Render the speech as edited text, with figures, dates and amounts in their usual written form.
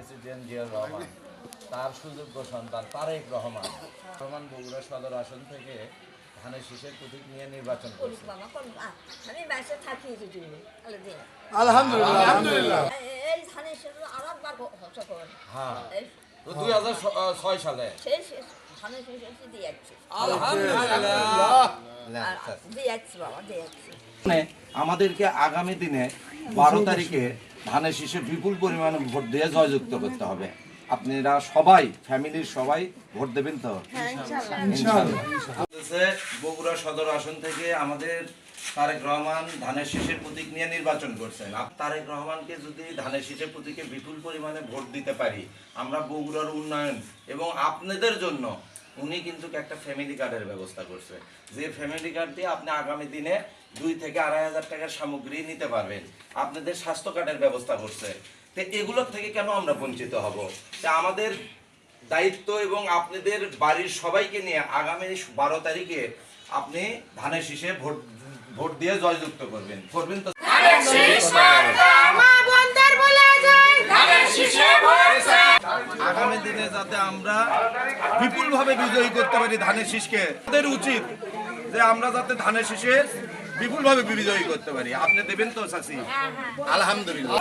President Ziaur Rahman, তার সুযোগ্য সন্তান তারেক রহমান বগুড়া সদর আসন থেকে ধানের শীষের প্রতীক নিয়ে নির্বাচন করছে। আমি বাসে থাকি যদি আলহামদুলিল্লাহ এই ধানের শীষ আরেকবার হচ্ছে করেন হ্যাঁ, তো 2006 সালে সেই ধানের শীষ দিয়ে যাচ্ছি দিয়ে যাচ্ছি বাবা দিয়ে যাচ্ছি। আমাদেরকে আগামী দিনে 12 তারিখে ধানের শীষে বিপুল পরিমাণে ভোট দিয়ে জয়যুক্ত করতে হবে। আপনারা সবাই ফ্যামিলির সবাই ভোট দেবেন তো? বগুড়া সদর আসন থেকে আমাদের তারেক রহমান ধানের শীষের প্রতীক নিয়ে নির্বাচন করছেন। তারেক রহমানকে যদি ধানের শীষের প্রতীকে বিপুল পরিমাণে ভোট দিতে পারি, আমরা বগুড়ার উন্নয়ন এবং আপনাদের জন্য উনি কিন্তু একটা ফ্যামিলি কার্ডের ব্যবস্থা করছে, যে ফ্যামিলি কার্ড দিয়ে আপনি আগামী দিনে 2 থেকে 2,500 টাকার সামগ্রী নিতে পারবেন। আপনাদের স্বাস্থ্য কার্ডের ব্যবস্থা করছে। তো এগুলোর থেকে কেন আমরা বঞ্চিত হব? তা আমাদের দায়িত্ব এবং আপনাদের বাড়ির সবাইকে নিয়ে আগামী 12 তারিখে আপনি ধানের শীষে ভোট দিয়ে জয়যুক্ত করবেন তো? আগামী দিনে যাতে আমরা বিপুলভাবে বিজয়ী করতে পারি ধানের শীষকে, আমাদের উচিত যে আমরা যাতে ধানের শীষে বিপুলভাবে বিজয়ী করতে পারি। আপনি দেবেন তো চাচি? আলহামদুলিল্লাহ।